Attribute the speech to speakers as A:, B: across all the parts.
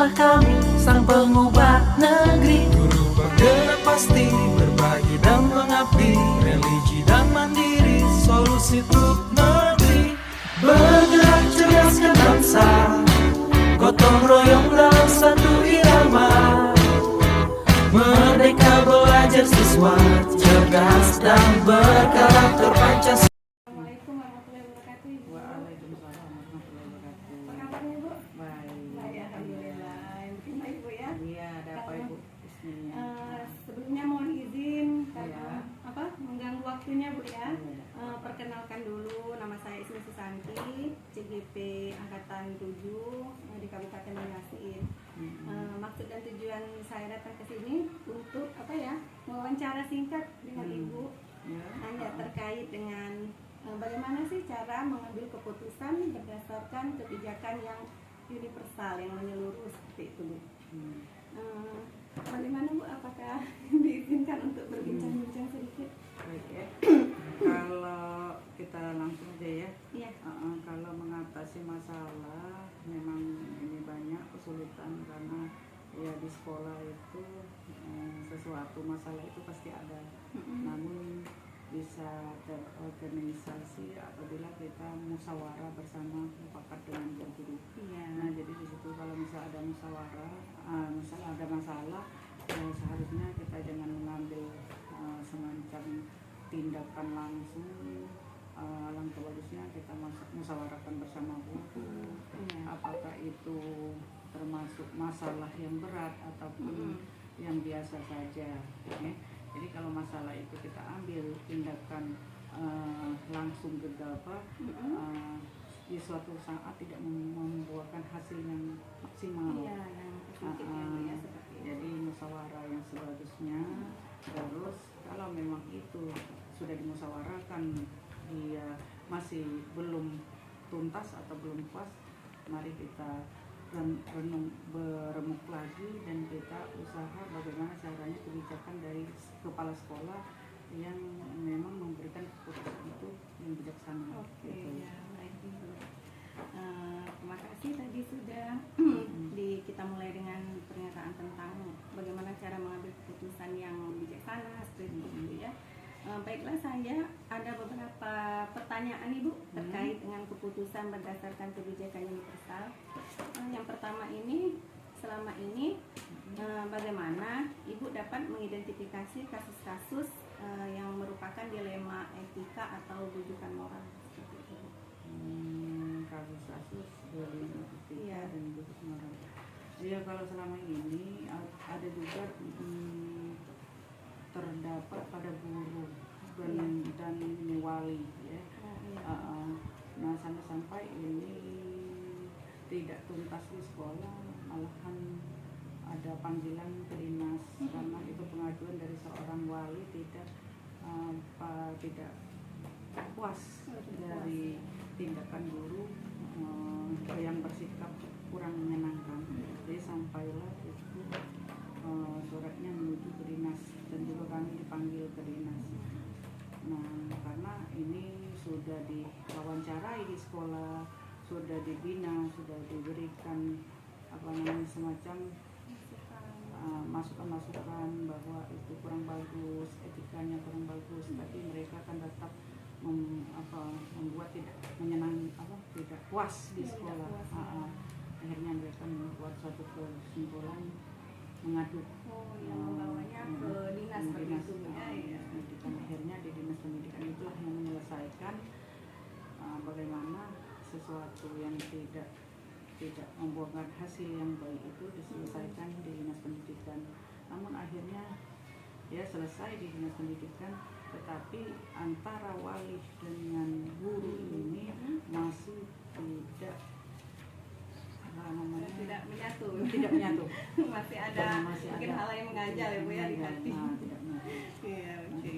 A: Inilah kami, sang pengubah negeri. Guru bergerak pasti, berbagi dan mengabdi, religi dan mandiri, solusi untuk negeri. Bergerak cerdaskan bangsa, gotong royong dalam satu irama. Merdeka belajar siswa, cerdas dan berkarakter Pancasila.
B: Assalamualaikum warahmatullahi wabarakatuh. Ibu.
C: Waalaikumsalam warahmatullahi wabarakatuh.
B: Apa kabarnya, Bu?
C: Baik.
B: Baik, alhamdulillah. Mungkin Ibu ya.
C: Iya, ada apa Ibu? Bismillah.
B: Sebelumnya mohon izin karena
C: Iya.
B: mengganggu waktunya, Bu ya.
C: Iya.
B: Perkenalkan dulu, nama saya Ismi Susanti, CGP Angkatan 7 di Kabupaten Banjarmasin. Maksud dan tujuan saya datang ke sini untuk wawancara singkat dengan Ibu.
C: Ya.
B: Hanya terkait dengan bagaimana sih cara mengambil keputusan berdasarkan kebijakan yang universal, yang menyeluruh seperti itu, Bu. Bagaimana, Bu? Apakah diizinkan untuk berbincang-bincang sedikit?
C: Baik ya. Kalau kita langsung aja ya.
B: Iya.
C: Kalau mengatasi masalah memang ini banyak kesulitan karena ya di sekolah itu sesuatu masalah itu pasti ada. Namun bisa terorganisasi apabila kita musyawarah bersama mufakat dengan guru.
B: Iya.
C: Nah jadi di situ kalau misalnya ada musyawarah, misalnya ada masalah, seharusnya kita jangan mengambil semacam tindakan langsung. Langkah bagusnya kita musyawarahkan bersama guru. Apakah itu termasuk masalah yang berat ataupun yang biasa saja. Ya. Jadi kalau masalah itu kita ambil tindakan langsung gegabah, di suatu saat tidak membuahkan hasil yang maksimal.
B: Iya, yang ya, seperti itu.
C: Jadi musyawarah yang sebagusnya. Terus kalau memang itu sudah dimusyawarahkan dia masih belum tuntas atau belum puas, mari kita renung beremuk lagi dan kita usaha bagaimana caranya kebijakan dari kepala sekolah yang memang memberikan keputusan itu yang bijaksana.
B: Oke,
C: gitu.
B: ya, baik, Ibu. Terima kasih tadi sudah kita mulai dengan pernyataan tentang bagaimana cara mengambil keputusan yang bijaksana seperti itu ya. Baiklah, saya ada beberapa pertanyaan Ibu terkait dengan keputusan berdasarkan kebijakan universal. Yang pertama ini, selama ini bagaimana Ibu dapat mengidentifikasi kasus-kasus yang merupakan dilema etika atau rujukan moral seperti itu?
C: Kasus-kasus dari etika dan rujukan moral. Iya, kalau selama ini ada juga terdapat pada guru dan ini wali ya. Nah sampai ini tidak tuntas di sekolah, malahan ada panggilan ke dinas karena itu pengaduan dari seorang wali tidak puas dari tindakan guru yang bersikap kurang menyenangkan. Jadi sampailah itu suratnya menuju ke dinas dan juga kami dipanggil ke dinas. Nah karena ini sudah diwawancarai di sekolah, sudah dibina, sudah diberikan semacam masukan-masukan bahwa itu kurang bagus, etikanya kurang bagus, tapi mereka akan tetap membuat tidak tidak puas di sekolah. Akhirnya mereka membuat suatu kesimpulan mengadu,
B: membawanya ke dinas pendidikan.
C: Pendidikan. Akhirnya di dinas pendidikan itulah yang menyelesaikan bagaimana sesuatu yang tidak membuahkan hasil yang baik itu diselesaikan di dinas pendidikan. Namun akhirnya ya selesai di dinas pendidikan, tetapi antara wali dengan guru ini masih tidak menyatu.
B: masih ada mungkin hal yang mengganjal ya Bu ya di hati. Iya, oke.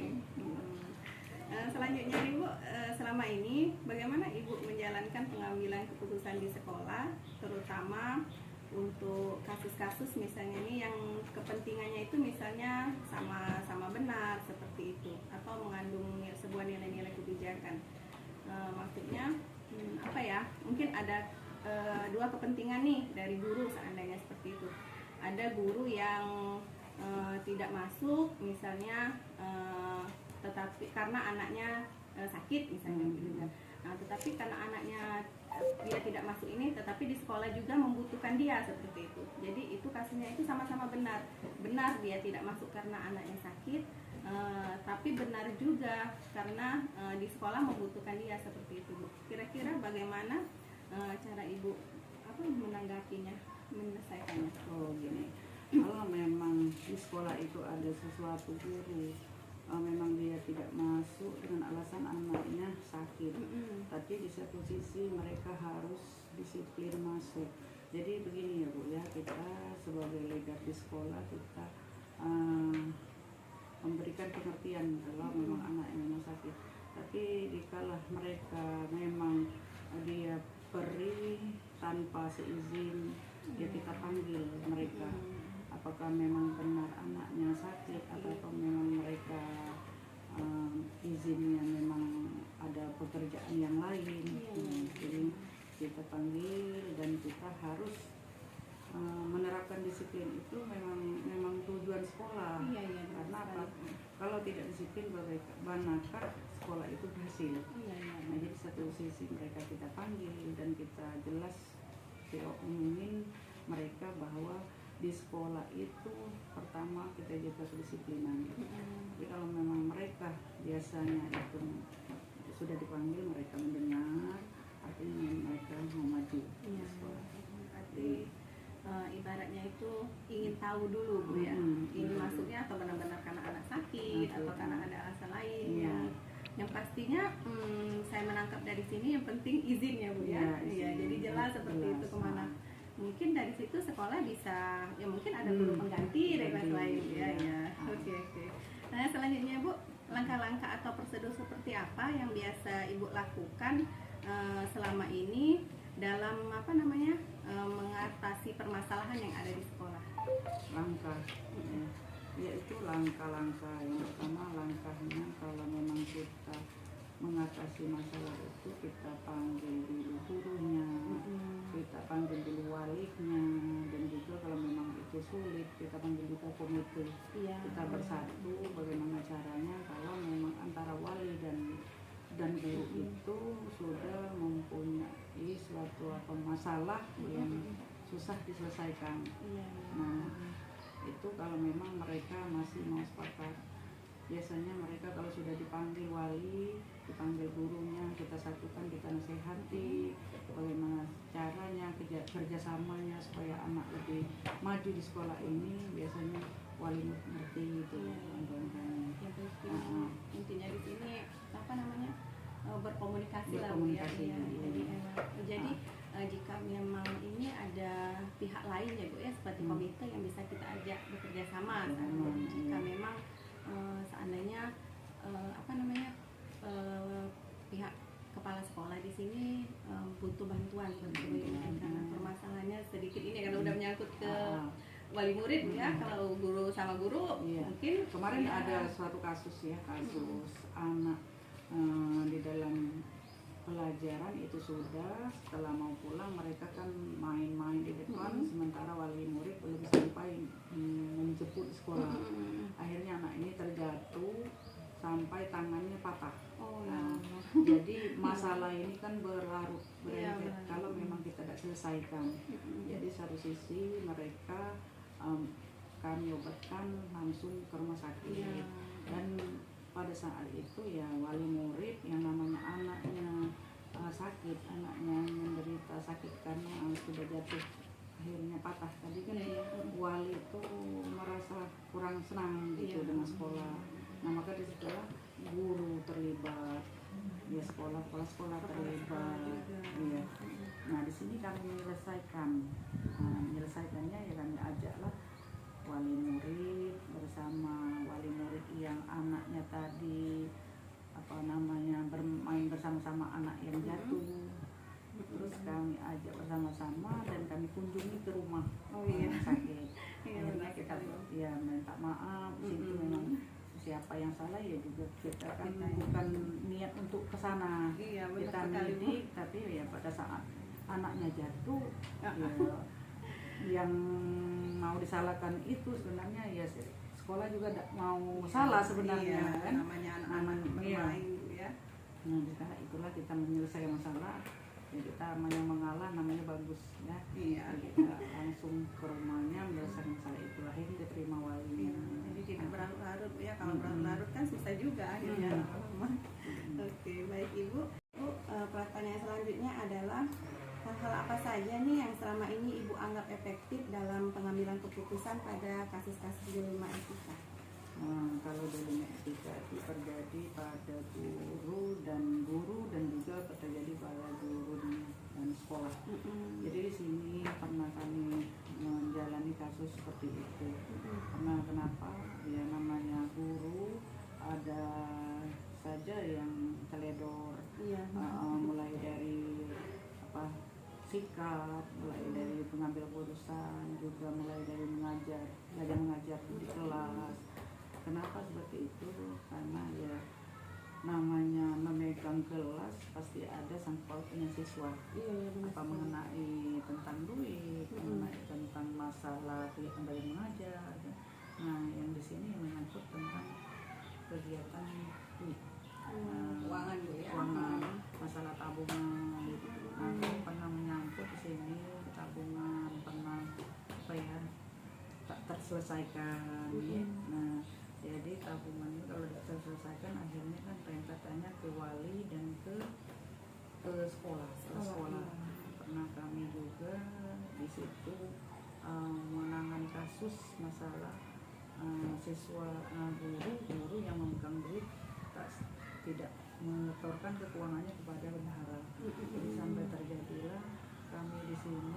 B: Selanjutnya Ibu, selama ini bagaimana Ibu menjalankan pengambilan keputusan di sekolah, terutama untuk kasus-kasus misalnya ini yang kepentingannya itu misalnya sama benar seperti itu atau mengandung sebuah nilai-nilai kebijakan. Maksudnya mungkin ada dua kepentingan nih dari guru seandainya seperti itu. Ada guru yang tidak masuk misalnya tetapi karena anaknya sakit misalnya gitu kan. Nah, tetapi karena anaknya dia tidak masuk ini, tetapi di sekolah juga membutuhkan dia seperti itu. Jadi itu kasusnya itu sama-sama benar. Benar dia tidak masuk karena anaknya sakit, tapi benar juga karena di sekolah membutuhkan dia seperti itu. Kira-kira bagaimana cara ibu menanggapinya, menyelesaikannya?
C: Oh gini, kalau memang di sekolah itu ada sesuatu guru memang dia tidak masuk dengan alasan anaknya sakit, tapi di satu sisi mereka harus disiplin masuk. Jadi begini ya Bu ya, kita sebagai leader di sekolah kita memberikan pengertian kalau memang anaknya memang sakit. Tapi dikala mereka memang dia pergi tanpa seizin, ya kita panggil mereka. Apakah memang benar anaknya sakit atau memang mereka izinnya memang ada pekerjaan yang lain. Jadi kita panggil dan kita harus menerapkan disiplin itu memang tujuan sekolah. Karena apa? Kalau tidak disiplin bagaimanakah sekolah itu berhasil? Nah, jadi satu sisi mereka kita panggil dan kita jelas umumin mereka bahwa di sekolah itu pertama kita jaga kedisiplinan. Tapi kalau memang mereka biasanya itu sudah dipanggil, mereka mendengar, artinya mereka mau maju di sekolah.
B: Berarti ibaratnya itu ingin tahu dulu Bu ya, ini masuknya atau benar-benar karena anak sakit atau karena ada alasan lain. Yang pastinya saya menangkap dari sini yang penting izinnya Bu ya. Jadi jelas seperti itu kemana. Mungkin dari situ sekolah bisa, ya mungkin ada guru pengganti dan lain-lain ya. Oke. Nah selanjutnya Bu, langkah-langkah atau prosedur seperti apa yang biasa Ibu lakukan selama ini dalam mengatasi permasalahan yang ada di sekolah?
C: Langkah, yaitu langkah-langkah yang pertama, langkahnya kalau memang kita mengatasi masalah itu kita panggil dulu gurunya, kita panggil dulu walinya, dan juga kalau memang itu sulit kita panggil juga komite. Kita bersatu bagaimana caranya kalau memang antara wali dan guru itu sudah mempunyai suatu masalah yang susah diselesaikan. Nah itu kalau memang mereka masih mau sepakat, biasanya mereka kalau sudah dipanggil wali, dipanggil gurunya, kita satukan, kita nasihati bagaimana caranya kerjasamanya supaya anak lebih maju di sekolah ini. Biasanya wali ngerti itu.
B: Intinya di sini berkomunikasi lah ya. Jadi jika memang ini ada pihak lain ya Bu ya, seperti komite yang bisa kita ajak bekerja sama. Jika memang seandainya pihak kepala sekolah di sini butuh bantuan karena permasalahannya sedikit ini karena udah menyangkut ke wali murid ya. Kalau guru sama guru mungkin
C: kemarin ada suatu kasus anak di dalam pelajaran itu sudah setelah mau pulang mereka kan main-main di depan, sementara wali murid belum sampai menjemput sekolah. Akhirnya anak ini terjatuh sampai tangannya patah. Jadi masalah ini kan berlarut berengket kalau memang kita tidak selesaikan. Jadi satu sisi mereka kami obatkan langsung ke rumah sakit, dan pada saat itu ya wali murid yang namanya anaknya sakit, anaknya menderita sakit karena sudah jatuh akhirnya patah tadi kan, wali itu merasa kurang senang gitu dengan sekolah. Nah maka di sekolah guru terlibat, ya sekolah terlibat. Nah di sini kami menyelesaikannya ya kami ajaklah wali murid bersama wali murid yang anaknya tadi bermain bersama-sama anak yang jatuh. Terus kami ajak bersama-sama dan kami kunjungi ke rumah sakit. Akhirnya kita minta maaf, itu memang siapa yang salah ya juga kita kan bukan niat untuk kesana. Kita mendidik, tapi ya pada saat anaknya jatuh, ya yang mau disalahkan itu sebenarnya ya sekolah juga tidak mau salah sebenarnya,
B: iya,
C: kan
B: namanya anak-anak
C: iya.
B: bermain Bu ya.
C: Nah, itulah kita menyelesaikan masalah. Ya, kita yang mengalah namanya bagus ya.
B: Iya.
C: Jadi kita langsung ke rumahnya menyelesaikan masalah itu, akhirnya diterima walinya.
B: Jadi tidak berlarut-larut ya, kalau berlarut-larut kan susah juga akhirnya lama-lama. Oke, baik Ibu. Pertanyaan selanjutnya adalah hal-hal apa saja nih yang selama ini Ibu anggap efektif dalam pengambilan keputusan pada kasus-kasus dilema etika?
C: Kalau dilema etika itu terjadi pada guru dan juga terjadi pada guru dan sekolah. Jadi di sini pernah kami menjalani kasus seperti itu. Karena kenapa? Ya namanya guru ada saja yang teledor, mulai dari sikap, mulai dari pengambil keputusan, juga mulai dari mengajar di kelas. Kenapa seperti itu? Karena ya namanya memegang kelas pasti ada sangkut pautnya siswa. Apa mengenai tentang duit, mengenai tentang masalah kegiatan belajar mengajar. Nah, yang di sini menyangkut tentang kegiatan duit,
B: Keuangan Bu ya.
C: keuangan, masalah tabungan. Nah, pernah menyangkut di sini tabungan, pernah tak terselesaikan. Nah, jadi tabungan itu kalau tidak terselesaikan akhirnya kan rentetannya ke wali dan ke sekolah. Pernah kami juga di situ menangani kasus masalah siswa guru yang memegang duit tidak menyetorkan keuangannya kepada bendahara. Jadi sampai terjadilah kami di sini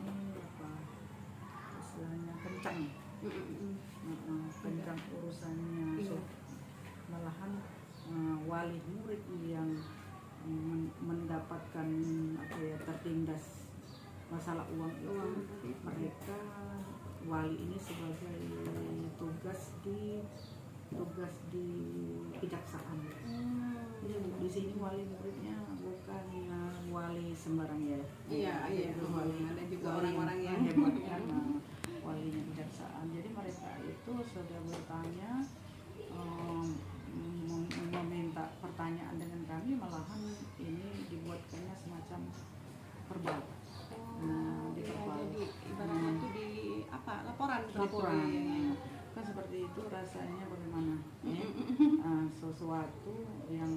C: istilahnya kencang urusannya. Malahan wali murid yang mendapatkan tertindas masalah uang itu, mereka wali ini sebagai tugas di kejaksaan. Jadi di sini wali muridnya bukan wali sembarang ya.
B: Iya. Ada juga orang-orang yang
C: hebat kan, walinya kejaksaan. Jadi mereka itu sudah bertanya, meminta pertanyaan dengan kami, malahan ini dibuatkannya semacam verbal.
B: Jadi ibaratnya itu di laporan.
C: Kan seperti itu rasanya bagaimana? Sesuatu yang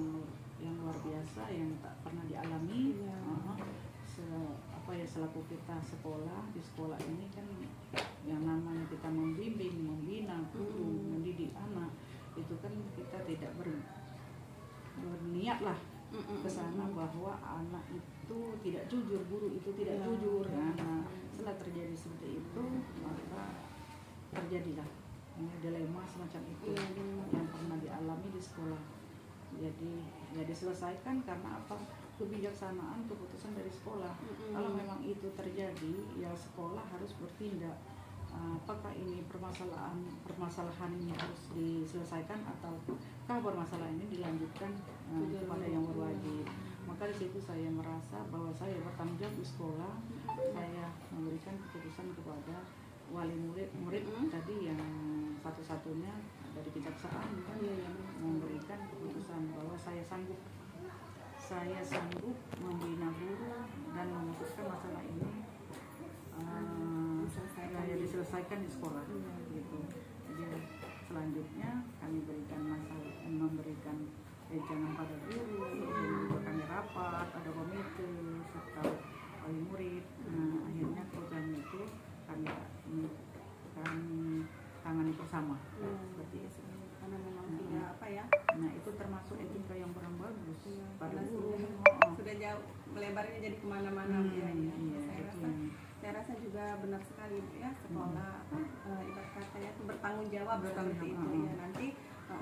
C: luar biasa yang tak pernah dialami. Selaku kita di sekolah ini kan yang namanya kita membimbing, membina guru, mendidik anak, itu kan kita tidak berniat lah ke sana bahwa anak itu tidak jujur, guru itu tidak jujur. Nah, setelah terjadi seperti itu, maka terjadilah dilema semacam itu yang pernah dialami di sekolah. Jadi ya diselesaikan karena apa? Kebijaksanaan keputusan dari sekolah. Kalau memang itu terjadi, ya sekolah harus bertindak. Apakah ini permasalahan ini harus diselesaikan ataukah permasalahan ini dilanjutkan kepada yang berwajib. Maka di situ saya merasa bahwa saya bertanggung jawab di sekolah. Saya memberikan keputusan kepada wali murid tadi yang satu-satunya dari kejaksaan kan, memberikan keputusan bahwa saya sanggup membina guru dan memutuskan masalah ini diselesaikan di sekolah gitu. Jadi selanjutnya kami memberikan jangan pada guru, juga kami rapat, ada komite serta wali murid. Nah, akhirnya program itu kami tangani bersama. Seperti itu.
B: Karena memang tidak
C: Nah, itu termasuk etika yang kurang bagus pada guru.
B: Sudah jauh melebarnya jadi kemana-mana. Saya rasa juga benar sekali Bu ya, sekolah ibarat katanya itu bertanggung jawab seperti itu ya. Nanti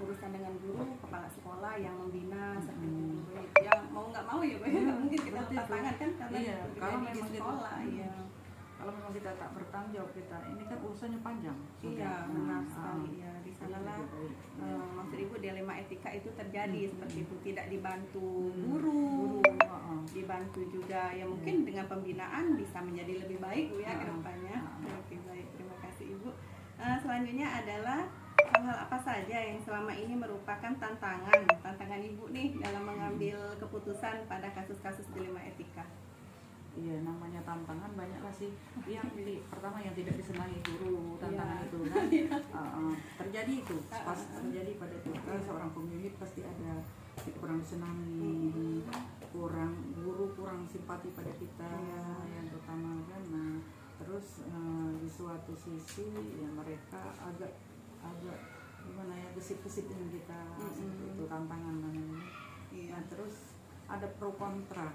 B: urusan dengan guru, kepala sekolah yang membina seperti itu. Ya mau nggak mau ya Bu ya, mungkin kita lepas tangan kan karena
C: kalau
B: di
C: memang
B: sekolah
C: kalau memang kita tak bertanggung jawab, kita ini kan urusannya panjang.
B: Iya, benar sekali ya. Di sanalah maksud Ibu dilema etika itu terjadi seperti itu, tidak dibantu guru, dibantu membantu juga ya, mungkin dengan pembinaan bisa menjadi lebih baik Bu ya ke depannya. Oke, baik, terima kasih Ibu. Selanjutnya adalah hal-hal apa saja yang selama ini merupakan tantangan Ibu nih dalam mengambil keputusan pada kasus-kasus dilema etika?
C: Iya, namanya tantangan banyak lah sih. Pertama yang tidak disenangi guru, tantangan itu kan terjadi itu, pas terjadi pada kita seorang pemimpin pasti ada kurang disenangi, guru kurang simpati pada kita, yang pertama kan. Nah, terus di suatu sisi ya mereka agak gimana ya, gesit-gesit dengan kita, itu tantangan namanya. Nah, terus ada pro kontra,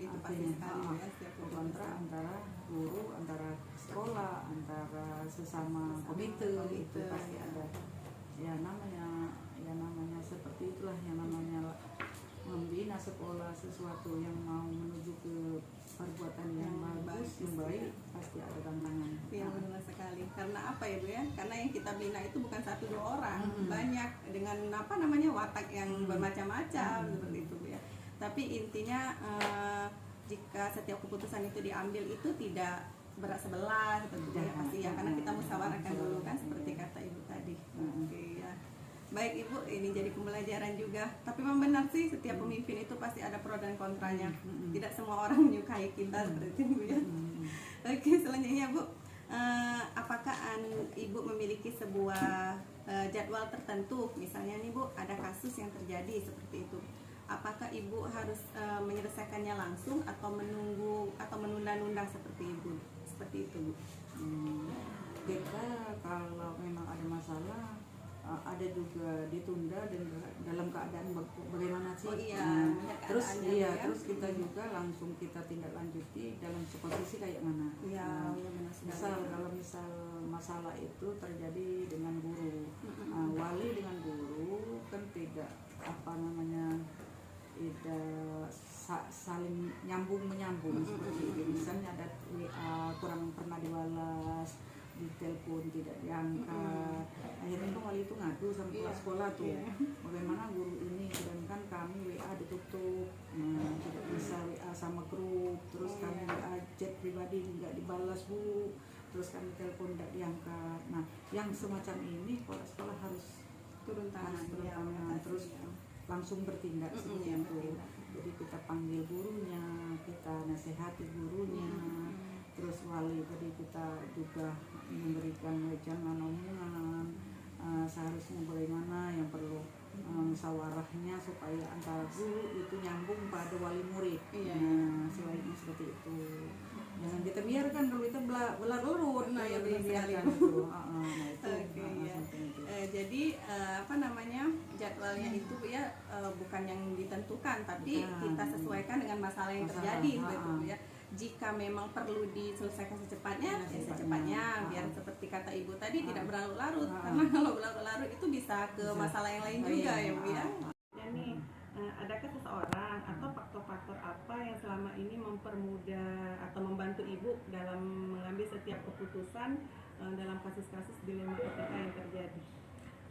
B: itu pasti sekali ya,
C: pro kontra antara guru, antara sekolah, antara sesama komite itu pasti ada. Ya namanya seperti itulah, yang namanya membina sekolah sesuatu yang mau menuju ke perbuatan yang bagus, yang baik, pasti ada tantangan.
B: Iya, benar sekali. Karena apa ya Bu ya? Karena yang kita bina itu bukan 1-2 orang, banyak dengan watak yang bermacam-macam seperti itu Bu ya. Tapi intinya jika setiap keputusan itu diambil itu tidak berat sebelah seperti itu ya pasti ya, karena kita musyawarahkan dulu kan seperti kata Ibu tadi. Oke ya. Baik Ibu, ini jadi pembelajaran juga. Tapi memang benar sih, setiap pemimpin itu pasti ada pro dan kontranya. Tidak semua orang menyukai kita seperti itu ya. Oke, selanjutnya Bu, apakah Ibu memiliki sebuah jadwal tertentu? Misalnya nih Bu, ada kasus yang terjadi seperti itu. Apakah Ibu harus menyelesaikannya langsung atau menunggu atau menunda-nunda seperti itu Bu?
C: Kita kalau memang ada masalah ada juga ditunda dan dalam keadaan bagaimana sih. Terus kita juga langsung kita tindak lanjuti dalam posisi kayak mana. Kalau misal masalah itu terjadi dengan guru, wali dengan guru kan tidak saling nyambung seperti itu. Misalnya ada WA kurang pernah dibalas, di telepon tidak diangkat, akhirnya tuh wali itu ngadu sama kepala sekolah tuh, bagaimana guru ini, sedangkan kami WA ditutup, tidak bisa WA sama grup, terus kami WA chat pribadi nggak dibalas Bu, terus kami telepon tidak diangkat. Nah, yang semacam ini kepala sekolah harus
B: turun tangan,
C: terus langsung bertindak seperti itu. Jadi kita panggil gurunya, kita nasihati gurunya, terus wali tadi kita juga memberikan wejangan omongan, seharusnya bagaimana yang perlu musyawarahnya supaya antara guru itu nyambung pada wali murid. Selainnya seperti itu. Jangan kita biarkan kalau kita berlarut. Biarkan itu.
B: Jadi jadwalnya itu Bu ya, bukan yang ditentukan, tapi kita sesuaikan dengan masalah yang terjadi Bu ya. Jika memang perlu diselesaikan secepatnya, secepatnya, biar seperti kata Ibu tadi tidak berlarut-larut, karena kalau berlarut-larut itu bisa ke masalah yang lain juga ya Bu ya. Dan adakah seseorang atau faktor-faktor apa yang selama ini mempermudah atau membantu Ibu dalam mengambil setiap keputusan dalam kasus-kasus dilema etika yang terjadi?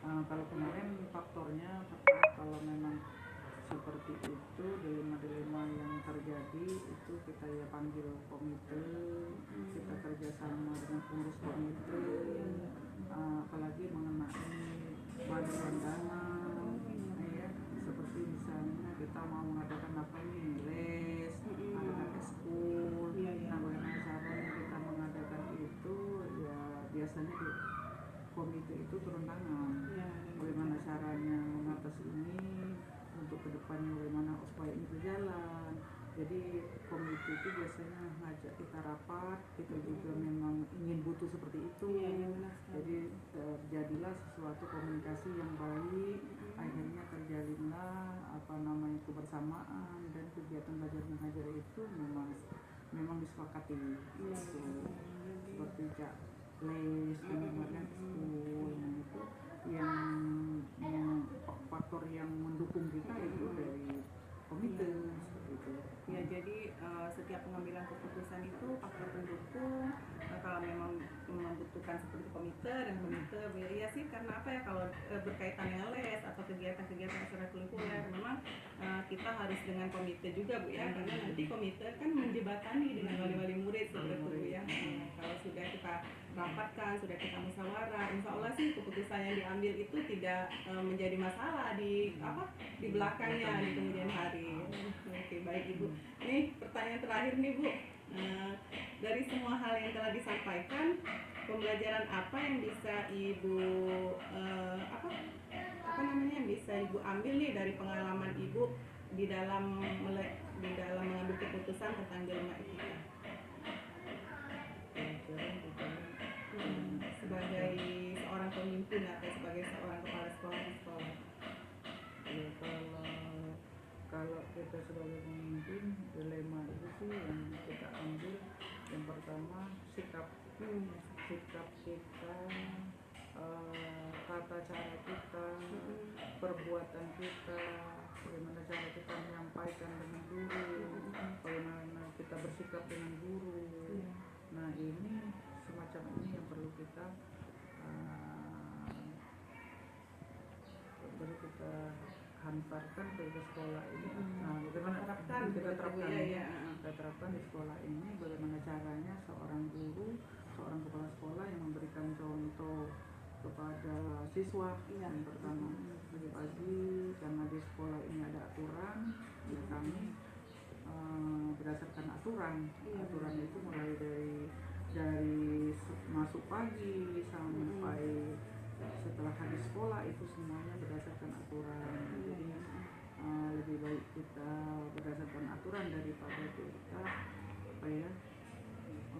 C: Kalau kemarin faktornya, kalau memang seperti itu dilema-dilema yang terjadi itu kita ya panggil komite, kita kerjasama dengan pengurus komite, apalagi mengenai bantuan dana, seperti misalnya kita mau mengadakan les, mengadakan ekskul. Nah, bagaimana caranya kita mengadakan itu, ya biasanya di komite itu turun tangan. Bagaimana caranya mengatasi ini untuk kedepannya, bagaimana supaya ini berjalan. Jadi komite itu biasanya ngajak kita rapat, kita juga memang ingin butuh seperti itu. Jadi terjadilah sesuatu komunikasi yang baik, akhirnya terjalinlah kebersamaan, dan kegiatan belajar mengajar itu memang disepakati. Seperti les, kemudian school, itu yang faktor yang mendukung kita itu dari komite seperti itu.
B: Ya, jadi setiap pengambilan keputusan itu faktor pendukung. Kalau memang membutuhkan seperti komite dan komite ya sih, karena apa ya, kalau berkaitan dengan les atau kegiatan-kegiatan ekstrakurikuler memang kita harus dengan komite juga Bu ya, karena nanti komite kan menjembatani dengan wali-wali murid seperti itu Bu ya. Kalau sudah kita rapatkan, sudah kita musyawarah, insya Allah sih keputusan yang diambil itu tidak menjadi masalah di belakangnya di kemudian hari. Oke, baik Ibu. Ini pertanyaan terakhir nih Bu. Dari semua hal yang telah disampaikan, pembelajaran apa yang bisa Ibu yang bisa Ibu ambil nih dari pengalaman Ibu di dalam mengambil keputusan tentang dilema etika? Sebagai seorang pemimpin atau sebagai seorang kepala sekolah di sekolah.
C: Ya, kalau kita sebagai pemimpin, dilema itu sih yang kita ambil yang pertama sikap kita, tata cara kita, perbuatan kita, bagaimana cara kita menyampaikan dengan guru, bagaimana kita bersikap dengan guru. Nah, ini semacam ini yang perlu kita hantarkan ke sekolah ini. Nah, bagaimana kita terapkan di sekolah ini, bagaimana caranya seorang guru, seorang kepala sekolah yang memberikan contoh kepada siswa. Yang pertama, pagi-pagi karena di sekolah ini ada aturan, ya kami berdasarkan aturan itu mulai dari masuk pagi sampai setelah habis sekolah itu semuanya berdasarkan aturan. Jadi lebih baik kita berdasarkan aturan daripada kita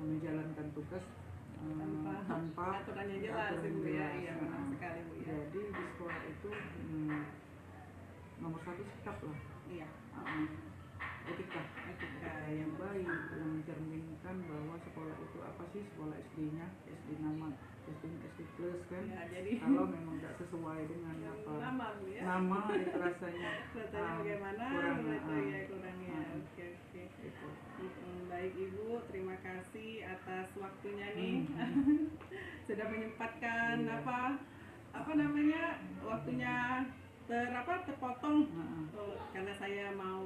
C: menjalankan tugas tanpa
B: aturannya jelas Bu ya. Iya, benar sekali Bu ya.
C: Jadi di sekolah itu nomor satu sikap lah.
B: Iya.
C: Etika yang baik, yang mencerminkan bahwa sekolah itu apa sih, sekolah SD-nya, SD nama, SD plus kan. Ya, jadi kalau memang tidak sesuai dengan nama Bu ya. Nama itu rasanya
B: bagaimana kurangnya. Oke. Baik Ibu, terima kasih atas waktunya nih. Sudah menyempatkan waktunya terpotong karena saya mau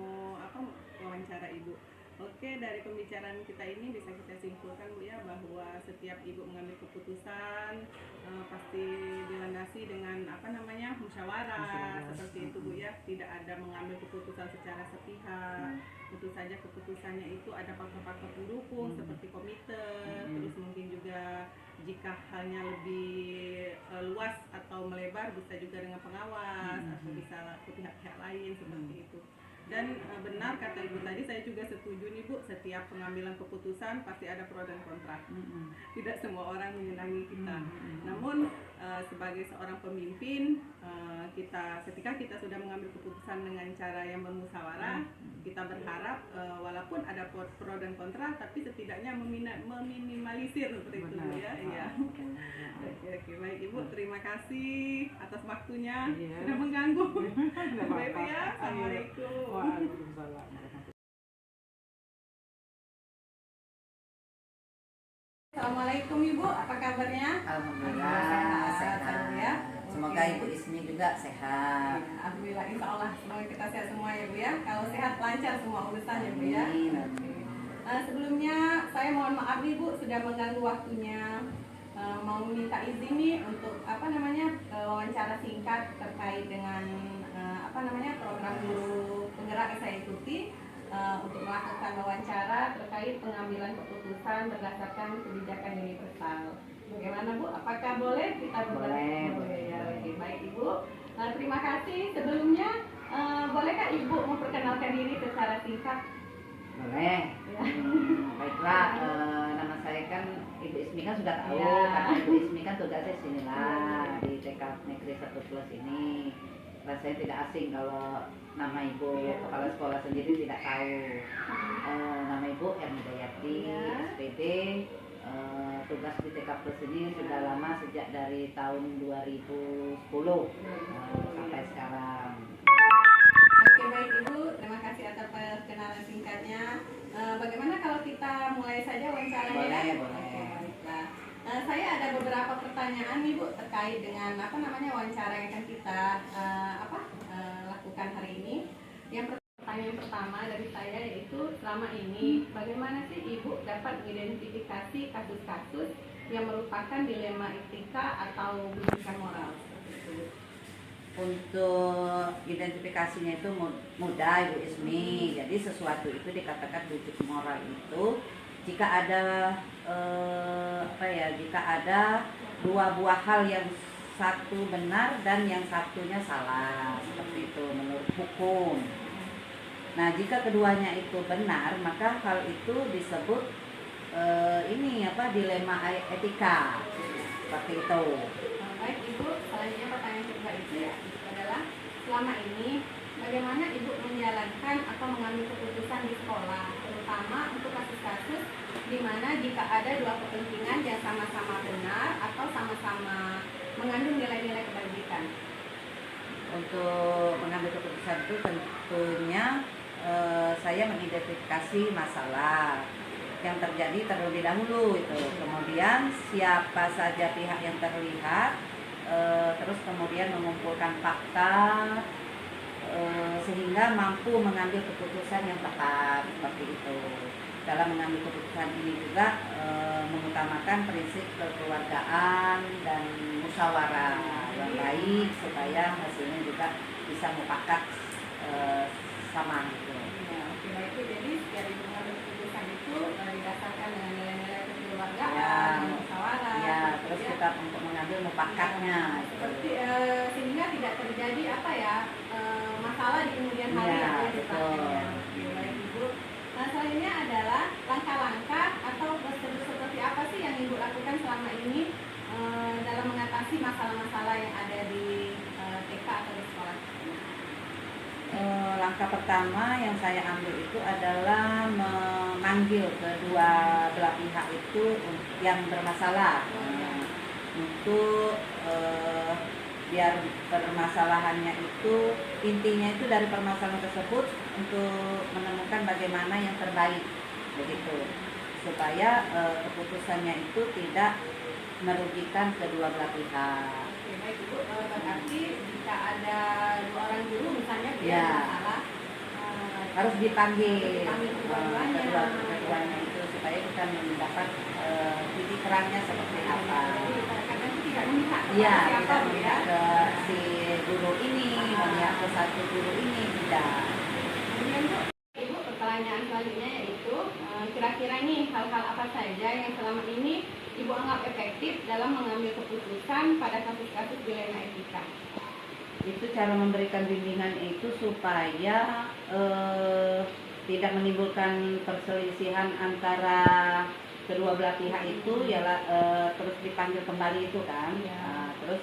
B: wawancara Ibu. Oke, dari pembicaraan kita ini bisa kita simpulkan Bu ya, bahwa setiap Ibu mengambil keputusan pasti dilandasi dengan musyawarah seperti itu Bu ya. Tidak ada mengambil keputusan secara sepihak. Tentu saja keputusannya itu ada faktor-faktor pendukung seperti komite, terus mungkin juga jika halnya lebih luas atau melebar bisa juga dengan pengawas atau bisa ke pihak-pihak lain seperti itu. Dan benar kata Ibu tadi, saya juga setuju nih Bu, setiap pengambilan keputusan pasti ada pro dan kontra. Tidak semua orang menyenangi kita. Namun sebagai seorang pemimpin, ketika kita sudah mengambil keputusan dengan cara yang bermusyawarah, kita berharap walaupun ada pro dan kontra, tapi setidaknya meminimalisir seperti itu ya. Iya. Oke, baik Ibu, terima kasih atas waktunya. Sudah mengganggu. Baik ya. Assalamualaikum.
C: Waalaikumsalam.
B: Assalamualaikum Ibu, apa kabarnya?
D: Alhamdulillah sehat
B: ya.
D: Semoga Ibu Ismi juga sehat.
B: Alhamdulillah, insya Allah semoga kita sehat semua ya Bu ya. Kalau sehat lancar semua urusan ya Bu ya. Sebelumnya saya mohon maaf nih Bu, sudah mengganggu waktunya. Mau minta izin nih untuk wawancara singkat terkait dengan program guru penggerak yang saya ikuti, untuk melakukan wawancara terkait pengambilan keputusan berdasarkan kebijakan universal. Bagaimana Bu? Apakah boleh kita
D: Boleh
B: ya. Oke, baik Ibu. Terima kasih. Sebelumnya bolehkah Ibu memperkenalkan diri secara singkat?
D: Boleh.
B: Ya.
D: Baiklah, nama saya kan Ibu Ismi kan sudah tahu,
B: Ya.
D: karena Ibu Ismi kan tugasnya sinilah di TK Negeri 1 Plus ini. Rasanya tidak asing kalau nama Ibu kepala sekolah sendiri tidak tahu. Nama Ibu Ermidayati, SPD. Tugas di TK Plus ini sudah lama, sejak dari tahun 2010 sampai sekarang.
B: Oke, baik Ibu, terima kasih atas perkenalan singkatnya. Bagaimana kalau kita mulai saja wawancaranya?
D: Boleh,
B: Oke,
D: boleh.
B: baiklah. Saya ada beberapa pertanyaan nih Bu terkait dengan wawancara yang akan kita lakukan hari ini. Pertanyaan pertama dari saya yaitu, selama ini bagaimana sih Ibu dapat mengidentifikasi kasus-kasus yang merupakan dilema etika atau bimbingan moral?
D: Untuk identifikasinya itu mudah Ibu Ismi. Jadi sesuatu itu dikatakan bujuk moral itu jika ada jika ada dua buah hal yang satu benar dan yang satunya salah, seperti itu menurut hukum. Nah, jika keduanya itu benar, maka hal itu disebut dilema etika, seperti itu.
B: Baik Ibu, selanjutnya pertanyaan kedua itu adalah, selama ini bagaimana Ibu menjalankan atau mengambil keputusan di sekolah, terutama untuk kasus-kasus di mana jika ada dua kepentingan yang sama-sama benar atau sama-sama mengandung nilai-nilai kebajikan?
D: Untuk mengambil keputusan itu tentunya saya mengidentifikasi masalah yang terjadi terlebih dahulu itu. Kemudian siapa saja pihak yang terlihat, terus kemudian mengumpulkan fakta sehingga mampu mengambil keputusan yang tepat, seperti itu. Dalam mengambil keputusan ini juga mengutamakan prinsip kekeluargaan dan musyawarah yang baik supaya hasilnya juga bisa mufakat sama gitu.
B: Ya, oke, baik Bu. Jadi setiap Ibu mengambil keputusan itu didasarkan dengan nilai-nilai kekeluargaan,
D: Ya,
B: musyawarah.
D: ya, terus kita untuk mengambil mufakatnya.
B: Seperti sehingga tidak terjadi masalah di kemudian hari
D: Ya,
B: ya,
D: betul.
B: Baik Ibu. Nah, selanjutnya adalah langkah-langkah atau prosedur seperti apa sih yang Ibu lakukan selama ini dalam mengatasi masalah-masalah yang ada di TK atau di sekolah?
D: Langkah pertama yang saya ambil itu adalah memanggil kedua belah pihak itu yang bermasalah untuk biar permasalahannya itu intinya itu dari permasalahan tersebut untuk menemukan bagaimana yang terbaik, begitu, supaya keputusannya itu tidak merugikan kedua belah pihak.
B: Oke, baik Ibu. Berarti jika ada dua orang guru misalnya
D: Ya.
B: masalah,
D: Harus dipanggil
B: kedua-duanya
D: itu supaya kita mendapat titik terangnya seperti apa.
B: Jadi kadang-kadang itu tidak memihak kepada
D: Iya,
B: siapa,
D: tidak
B: Bu,
D: memihak ke si guru ini, memihak ke satu guru ini, tidak.
B: Kemudian Bu, Ibu, pertanyaan selanjutnya yaitu kira-kira nih hal-hal apa saja yang selama ini Ibu anggap efektif dalam mengambil keputusan pada kasus-kasus dilema etika?
D: Itu cara memberikan bimbingan itu supaya tidak menimbulkan perselisihan antara kedua belah pihak itu, terus dipanggil kembali itu kan.
B: Ya.
D: Nah, terus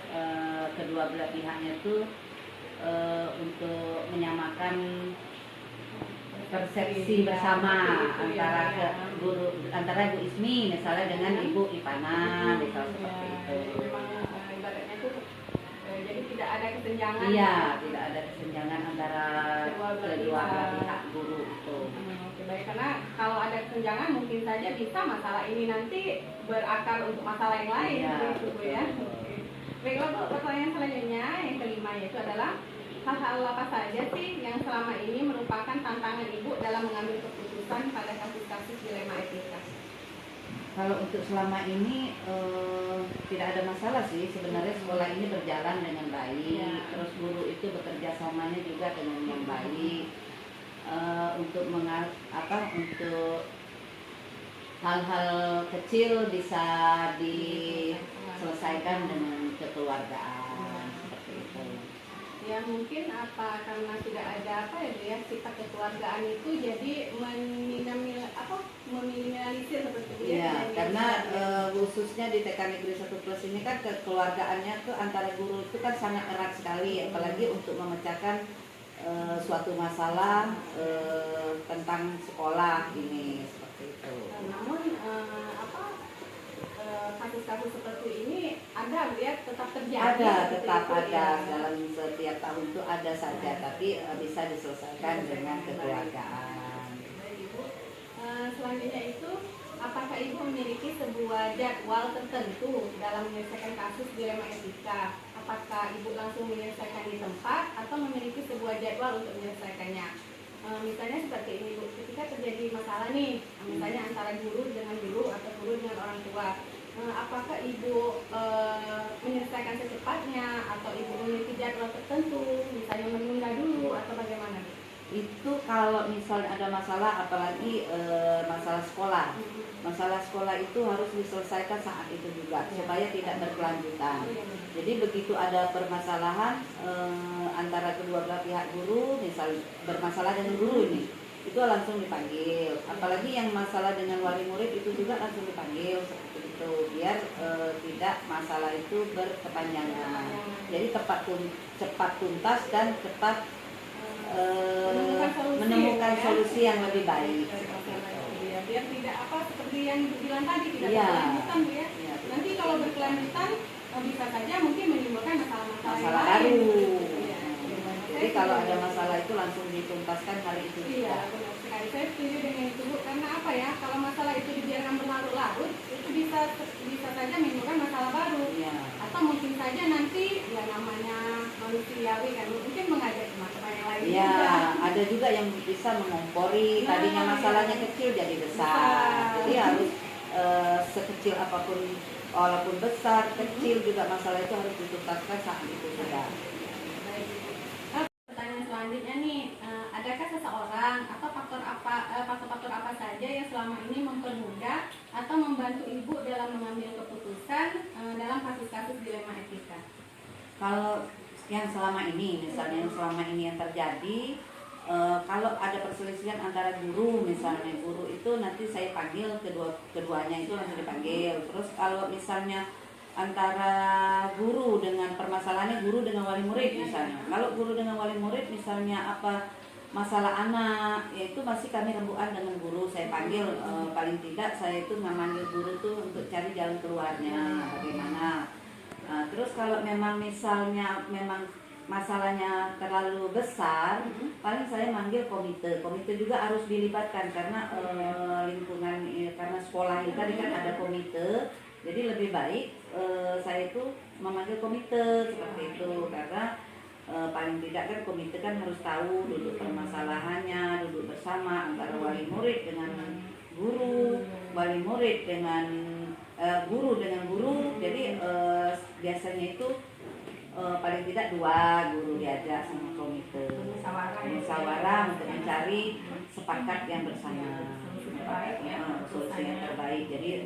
D: kedua belah pihaknya itu untuk menyamakan persepsi bersama antara Bu Ismi misalnya dengan Ibu Ipana, misal seperti itu.
B: Memang ibaratnya itu jadi tidak ada kesenjangan.
D: Iya, tidak ada kesenjangan antara
B: Kedua belah
D: kedua belah
B: pihak.
D: pihak guru itu.
B: Oke, baik, karena kalau ada kesenjangan mungkin saja bisa masalah ini nanti berakar untuk masalah yang lain,
D: Iya,
B: begitu Bu ya.
D: betul.
B: Oke. Baiklah Bu, pertanyaan selanjutnya yang kelima yaitu adalah hal-hal apa saja sih yang selama ini merupakan tantangan Ibu dalam mengambil keputusan pada kasus-kasus dilema etika?
D: Kalau untuk selama ini tidak ada masalah sih, sebenarnya sekolah ini berjalan dengan baik.
B: Ya.
D: Terus guru itu bekerja samanya juga dengan yang baik. Untuk untuk hal-hal kecil bisa diselesaikan dengan kekeluargaan, seperti itu.
B: Ya mungkin karena tidak ada sifat kekeluargaan itu jadi meminimalisir seperti itu
D: Iya,
B: ya.
D: karena khususnya di TK Negeri 1 Plus ini kan kekeluargaannya tuh antara guru itu kan sangat erat sekali, apalagi untuk memecahkan suatu masalah tentang sekolah ini, seperti itu.
B: Namun kasus-kasus seperti ini ada tetap terjadi.
D: Tetap ada dalam setiap tahun itu ada saja, tapi bisa diselesaikan dengan kekeluargaan.
B: Baik, Ibu. memiliki sebuah jadwal tertentu dalam menyelesaikan kasus dilema etika. Apakah ibu langsung menyelesaikan di tempat atau memiliki sebuah jadwal untuk menyelesaikannya? Misalnya seperti ini Bu, ketika terjadi masalah nih, misalnya antara guru dengan guru atau guru dengan orang tua, apakah ibu menyelesaikan secepatnya atau ibu memiliki jadwal tertentu, misalnya menunda dulu atau bagaimana?
D: Itu kalau misalnya ada masalah, apalagi masalah sekolah itu harus diselesaikan saat itu juga supaya tidak berkelanjutan. Jadi begitu ada permasalahan antara kedua belah pihak, guru misal bermasalah dengan guru ini, itu langsung dipanggil. Apalagi yang masalah dengan wali murid itu juga langsung dipanggil seperti itu, biar tidak masalah itu berkepanjangan. Jadi cepat tuntas dan cepat menemukan solusi yang lebih baik.
B: Biar tidak seperti yang dibilang tadi, tidak berkelanjutan Bu ya. Nanti kalau berkelanjutan bisa saja mungkin menimbulkan masalah
D: baru.
B: Ya.
D: Jadi kalau ada masalah itu langsung dituntaskan hari itu juga.
B: Iya, benar sekali. Saya setuju dengan itu Bu, karena apa ya? Kalau masalah itu dibiarkan berlarut-larut, itu bisa saja menimbulkan masalah baru.
D: Iya.
B: Atau mungkin saja nanti ya namanya manusiawi kan, mungkin mengajak teman-teman yang lain
D: Iya,
B: juga.
D: ada juga yang bisa mengompori, tadinya masalahnya kecil jadi besar. Jadi harus sekecil apapun, walaupun besar, kecil juga masalah itu harus dituntaskan saat itu juga.
B: Pertanyaan selanjutnya nih, adakah seseorang atau faktor-faktor apa saja yang selama ini mempermudah atau membantu ibu dalam mengambil keputusan dalam kasus-kasus dilema etika?
D: Kalau yang selama ini, misalnya yang terjadi, kalau ada perselisihan antara guru, misalnya guru itu nanti saya panggil keduanya itu langsung dipanggil. Terus kalau misalnya antara guru dengan permasalahannya guru dengan wali murid misalnya, kalau guru dengan wali murid misalnya apa masalah anak, yaitu masih kami rembukan dengan guru, saya panggil, paling tidak saya itu memanggil guru tuh untuk cari jalan keluarnya bagaimana. Terus kalau misalnya masalahnya terlalu besar, paling saya manggil komite juga harus dilibatkan karena lingkungan karena sekolah ini tadi kan ada komite. Jadi lebih baik saya itu memanggil komite seperti itu, karena paling tidak kan komite kan harus tahu duduk permasalahannya, duduk bersama antara wali murid dengan guru, wali murid dengan guru dengan guru. Jadi biasanya itu paling tidak 2 guru diajak sama komite musyawarah untuk mencari sepakat yang bersama, solusi yang terbaik. Jadi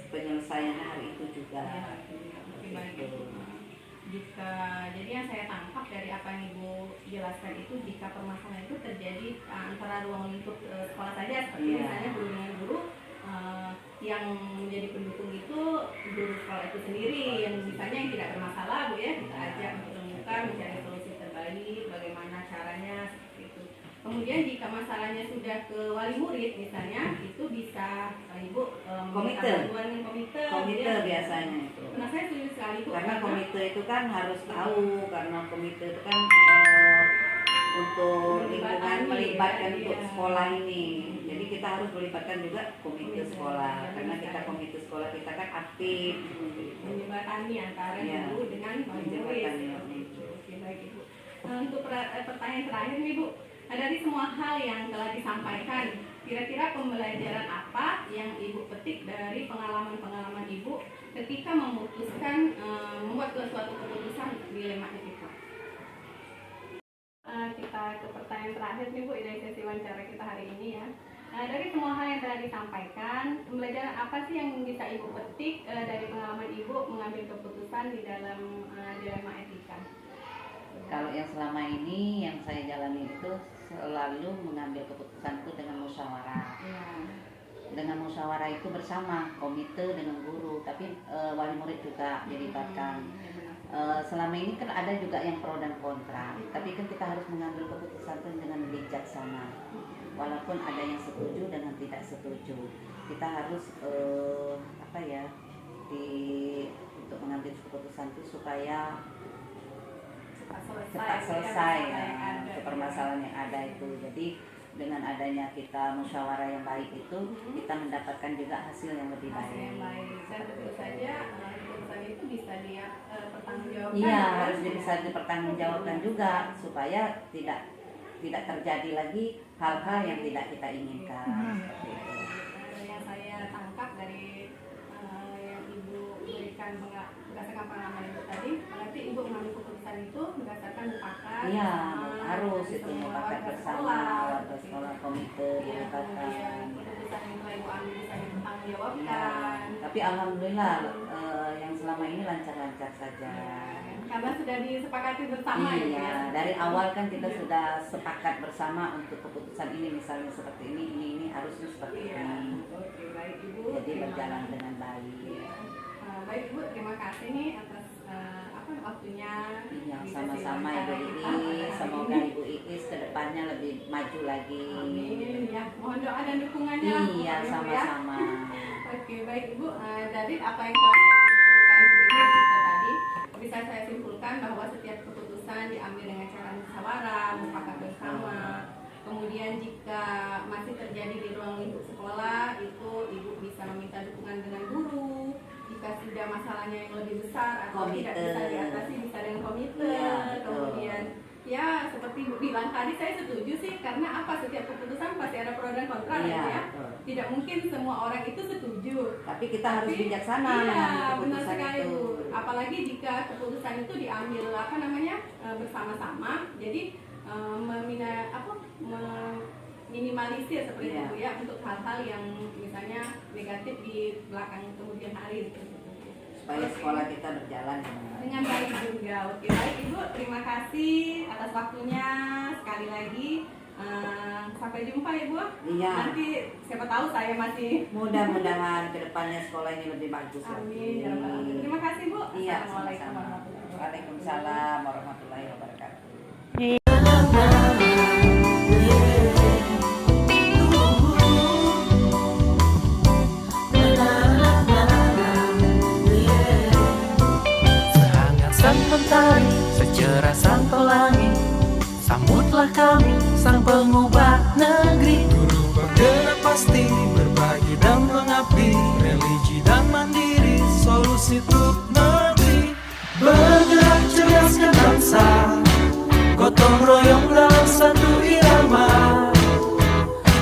D: penyelesaiannya hari itu juga.
B: Jadi yang saya tangkap dari apa yang Ibu jelaskan itu, jika permasalahan itu terjadi antara ruang lingkup sekolah saja, seperti misalnya guru dengan guru, yang menjadi pendukung itu guru sekolah itu sendiri, yang misalnya yang tidak bermasalah Bu ya, kita ajak untuk menemukan mencari solusi terbaik, bagaimana caranya seperti itu. Kemudian jika masalahnya sudah ke wali murid misalnya, itu bisa Ibu
D: Komite
B: ya.
D: Biasanya itu.
B: Nah saya setuju sekali Bu,
D: karena komite itu kan harus tahu, karena komite itu kan untuk lingkungan, melibatkan untuk sekolah ini. Jadi kita harus melibatkan juga komite sekolah, karena kita komite sekolah kita kan aktif
B: menjembatani antara guru dengan murid. Oke, baik Ibu. Untuk pertanyaan terakhir nih Bu, dari semua hal yang telah disampaikan, kira-kira pembelajaran apa yang Ibu petik dari pengalaman-pengalaman Ibu ketika memutuskan membuat suatu keputusan dilema etika? Kita ke pertanyaan terakhir nih Bu dari sesi wawancara kita hari ini ya. Dari semua hal yang telah disampaikan, pembelajaran apa sih yang bisa Ibu petik dari pengalaman Ibu mengambil keputusan di dalam dilema etika?
D: Kalau yang selama ini yang saya jalani itu selalu mengambil keputusan itu dengan musyawarah. Dengan musyawarah itu bersama komite dengan guru, tapi wali murid juga dilibatkan. Selama ini kan ada juga yang pro dan kontra, tapi kan kita harus mengambil keputusan itu dengan bijaksana. Walaupun ada yang setuju dan yang tidak setuju, kita harus untuk mengambil keputusan itu supaya cepat selesai permasalahan yang ada itu. Jadi dengan adanya kita musyawarah yang baik itu kita mendapatkan juga hasil yang lebih baik.
B: Hasil yang baik. Dan tentu saja keputusan itu bisa dia pertanggungjawabkan.
D: Iya, harus bisa dipertanggungjawabkan juga supaya tidak terjadi lagi hal-hal yang tidak kita inginkan. Seperti itu.
B: Yang saya tangkap dari yang Ibu berikan berdasarkan pengalaman Ibu tadi, berarti Ibu mengambil keputusan itu berdasarkan mufakat.
D: Iya, harus itu mufakat bersama, warga sekolah, komite,
B: Kemudian
D: dikatakan.
B: keputusan yang telah Ibu ambil bisa
D: Ya,
B: dipertanggungjawabkan.
D: tapi alhamdulillah yang selama ini lancar-lancar saja.
B: Karena sudah disepakati bersama ya.
D: Iya, dari awal kan kita sudah sepakat bersama untuk keputusan ini, misalnya seperti ini harusnya seperti
B: Iya.
D: ini.
B: Oke, baik Ibu.
D: Jadi berjalan dengan baik.
B: Baik Ibu, terima kasih nih atas waktunya.
D: Iya,
B: Bisa
D: sama-sama
B: diwawancara
D: Ibu
B: kita
D: Iis.
B: pada hari
D: Semoga
B: ini.
D: Ibu Iis kedepannya lebih maju lagi.
B: Amin ya. Mohon doa dan dukungannya.
D: Iya,
B: Bapak Ibu, ya.
D: sama-sama.
B: Oke, baik Ibu. Dari apa yang telah saya simpulkan berikut kita tadi, bisa saya simpulkan bahwa setiap keputusan diambil dengan cara musyawarah, mufakat bersama. Kemudian jika masih terjadi di ruang lingkup sekolah, itu Ibu bisa meminta dukungan dengan guru. Jika sudah masalahnya yang lebih besar atau tidak
D: Komite.
B: bisa diatasi, bisa dengan komite.
D: Iya, betul.
B: Kemudian ya seperti Ibu bilang tadi, saya setuju sih, karena apa, setiap keputusan pasti ada pro dan kontra
D: Iya,
B: gitu ya.
D: betul.
B: Tidak mungkin semua orang itu setuju.
D: Tapi kita harus
B: Tapi,
D: bijaksana
B: iya,
D: mengambil
B: benar
D: keputusan
B: sekali
D: itu.
B: Bu. Apalagi jika keputusan itu diambil bersama-sama, jadi meminimalisir seperti
D: Iya.
B: itu ya untuk hal-hal yang misalnya negatif di belakang kemudian hari gitu.
D: Supaya sekolah kita berjalan
B: Dengan baik juga. Oke, baik Ibu, terima kasih atas waktunya sekali lagi. Sampai jumpa Ibu.
D: Iya.
B: Nanti siapa tahu saya masih.
D: Mudah-mudahan kedepannya sekolah ini lebih bagus lagi.
B: Amin. Ya Rabbal Alamin. Terima kasih Bu.
D: Iya,
B: Assalamualaikum
D: sama-sama.
B: warahmatullahi wabarakatuh.
D: Waalaikumsalam warahmatullahi wabarakatuh.
A: Sehangat sang mentari, secerah sang pelangi, sambutlah kami sang pengubah negeri. Guru penggerak pasti berbagi dan mengabdi, religi dan mandiri, solusi untuk negeri. Bergerak cerdaskan bangsa, gotong royong dalam satu irama.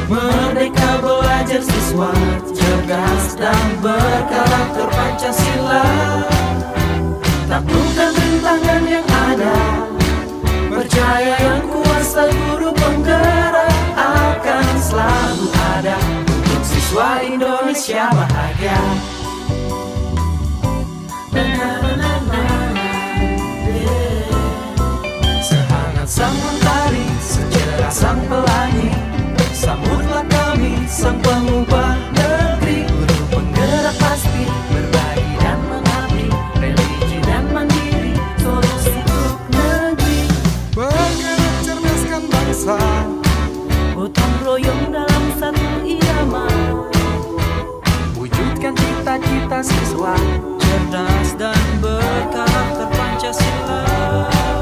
A: Merdeka belajar siswa, cerdas dan berkarakter Pancasila. Taklukkan rintangan yang ada, percaya yang kuasa guru penggerak akan selalu ada untuk siswa Indonesia bahagia. Sehangat sang mentari, secerah sang pelangi, sambutlah kami sang pengubah negeri. Guru penggerak pasti berbagi dan mengabdi, religi dan mandiri, solusi untuk negeri. Bergerak cerdaskan bangsa, gotong royong dalam satu irama. Wujudkan cita-cita siswa, cerdas dan berkarakter Pancasila.